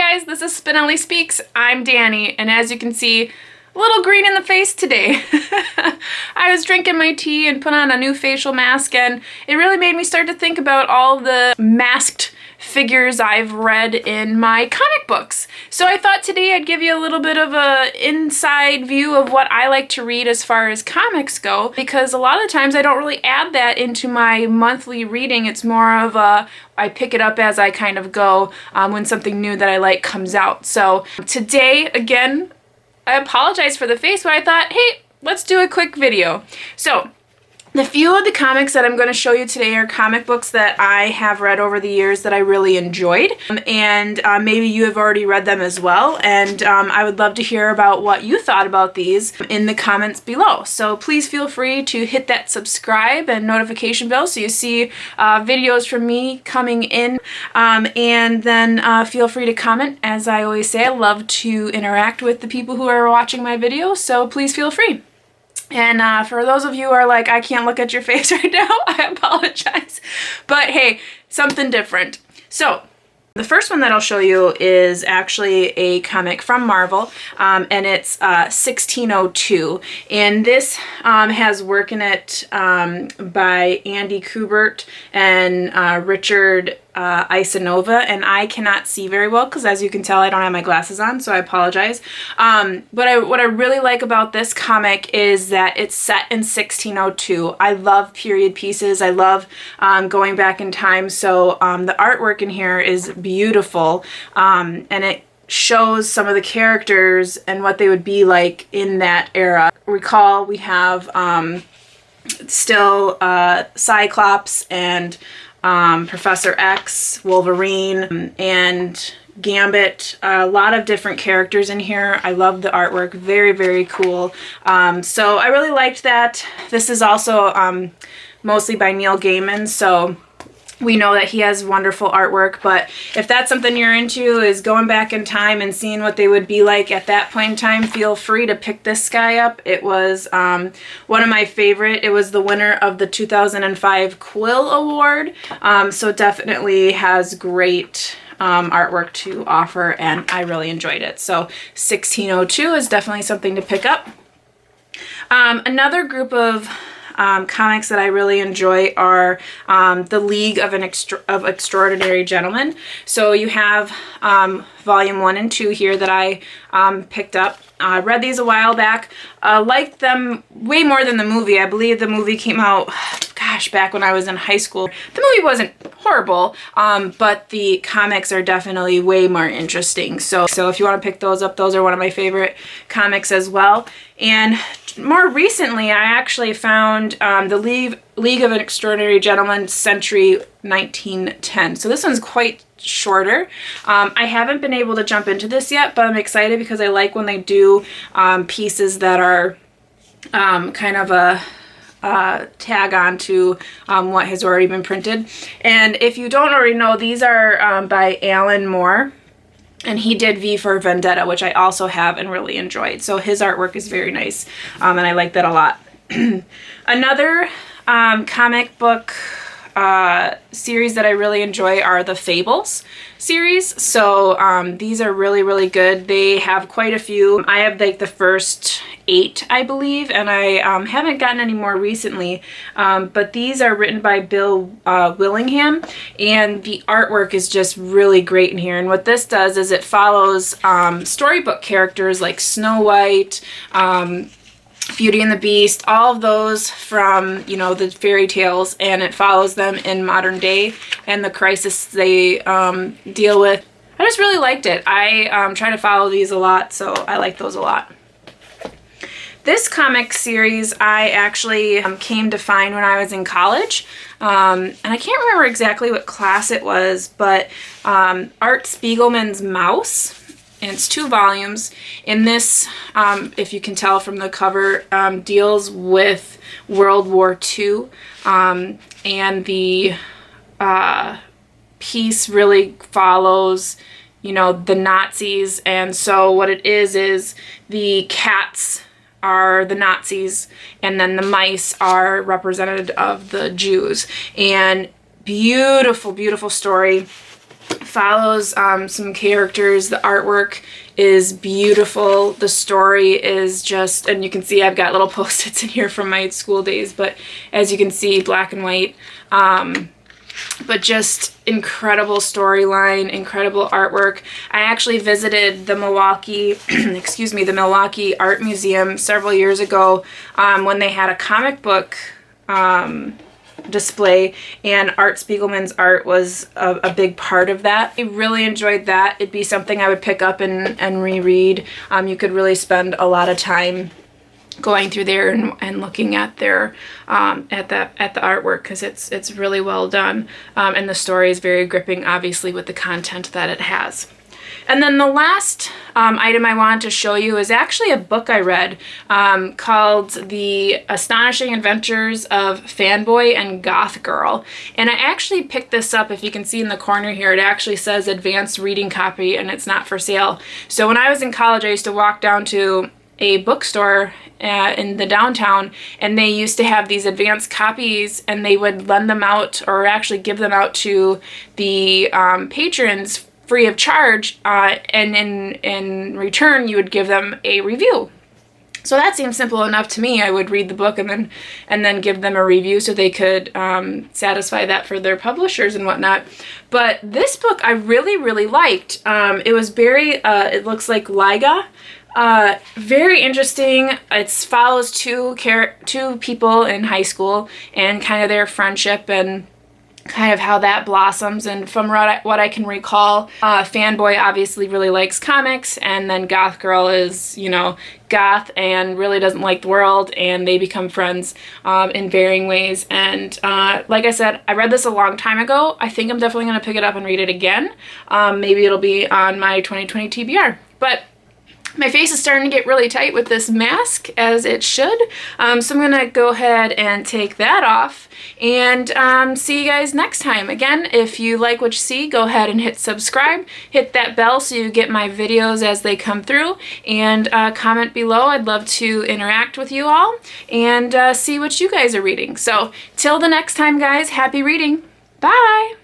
guys, this is Spinelli Speaks. I'm Danny, and as you can see, a little green in the face today. I was drinking my tea and put on a new facial mask, and it really made me start to think about all the masked figures I've read in my comic books. So I thought today I'd give you a little bit of a inside view of what I like to read as far as comics go, because a lot of times I don't really add that into my monthly reading. It's more of a I pick it up as I kind of go when something new that I like comes out. So today, again, I apologize for the face, but I thought, hey, let's do a quick video. So the few of the comics that I'm going to show you today are comic books that I have read over the years that I really enjoyed, and maybe you have already read them as well, and I would love to hear about what you thought about these in the comments below. So please feel free to hit that subscribe and notification bell so you see videos from me coming in, and then feel free to comment. As I always say, I love to interact with the people who are watching my videos, so please feel free. And for those of you who are like, I can't look at your face right now, I apologize. But hey, something different. So the first one that I'll show you is actually a comic from Marvel, and it's 1602. And this has work in it by Andy Kubert and Richard Isanova, and I cannot see very well because, as you can tell, I don't have my glasses on, so I apologize. But what I really like about this comic is that it's set in 1602. I love period pieces. I love going back in time, so the artwork in here is beautiful, and it shows some of the characters and what they would be like in that era. Recall, we have still Cyclops and Professor X, Wolverine, and Gambit. A lot of different characters in here. I love the artwork. Very, very cool. So I really liked that. This is also mostly by Neil Gaiman, so we know that he has wonderful artwork, but if that's something you're into, is going back in time and seeing what they would be like at that point in time, feel free to pick this guy up. It was one of my favorite. It was the winner of the 2005 Quill Award, so definitely has great artwork to offer, and I really enjoyed it. So 1602 is definitely something to pick up. Another group of comics that I really enjoy are the League of Extraordinary Gentlemen. So you have volume 1 and 2 here that I picked up. I read these a while back. Liked them way more than the movie. I believe the movie came out, gosh, back when I was in high school. The movie wasn't horrible, but the comics are definitely way more interesting. So if you want to pick those up, those are one of my favorite comics as well. And more recently, I actually found the League of Extraordinary Gentlemen Century 1910. So this one's quite shorter. I haven't been able to jump into this yet, but I'm excited because I like when they do pieces that are kind of a tag on to what has already been printed. And if you don't already know, these are by Alan Moore, and he did V for Vendetta, which I also have and really enjoyed. So his artwork is very nice, and I like that a lot. Another comic book series that I really enjoy are the Fables series. So these are really, really good. They have quite a few. I have like the first 8, I believe, and I haven't gotten any more recently, but these are written by Bill Willingham, and the artwork is just really great in here. And what this does is it follows storybook characters like Snow White, Beauty and the Beast, all of those from, you know, the fairy tales, and it follows them in modern day and the crisis they deal with. I just really liked it. I try to follow these a lot, so I like those a lot. This comic series I actually came to find when I was in college, and I can't remember exactly what class it was, but Art Spiegelman's Mouse. And it's 2 volumes. And this, if you can tell from the cover, deals with World War II. And the piece really follows, you know, the Nazis. And so what it is the cats are the Nazis, and then the mice are representative of the Jews. And beautiful, beautiful story. follows some characters. The artwork is beautiful. The story is just, and you can see I've got little post-its in here from my school days, but as you can see, black and white. But just incredible storyline, incredible artwork. I actually visited the Milwaukee, excuse me, the Milwaukee Art Museum several years ago when they had a comic book display, and Art Spiegelman's art was a big part of that. I really enjoyed that. It'd be something I would pick up and reread. You could really spend a lot of time going through there and looking at their at the artwork, because it's really well done, and the story is very gripping, obviously, with the content that it has. And then the last item I wanted to show you is actually a book I read called The Astonishing Adventures of Fanboy and Gothgirl. And I actually picked this up, if you can see in the corner here, it actually says advanced reading copy, and it's not for sale. So when I was in college, I used to walk down to a bookstore in the downtown, and they used to have these advanced copies, and they would lend them out, or actually give them out to the patrons free of charge, and in return you would give them a review. So that seemed simple enough to me. I would read the book and then give them a review so they could satisfy that for their publishers and whatnot. But this book I really liked. It was very, it looks like Lyga. Very interesting. It follows two people in high school and kind of their friendship and kind of how that blossoms. And from what I can recall, Fanboy obviously really likes comics, and then Gothgirl is, you know, goth and really doesn't like the world, and they become friends in varying ways. And like I said, I read this a long time ago. I think I'm definitely going to pick it up and read it again. Maybe it'll be on my 2020 TBR. But my face is starting to get really tight with this mask, as it should. So I'm going to go ahead and take that off, and see you guys next time. Again, if you like what you see, go ahead and hit subscribe. Hit that bell so you get my videos as they come through, and comment below. I'd love to interact with you all and see what you guys are reading. So till the next time, guys, happy reading. Bye!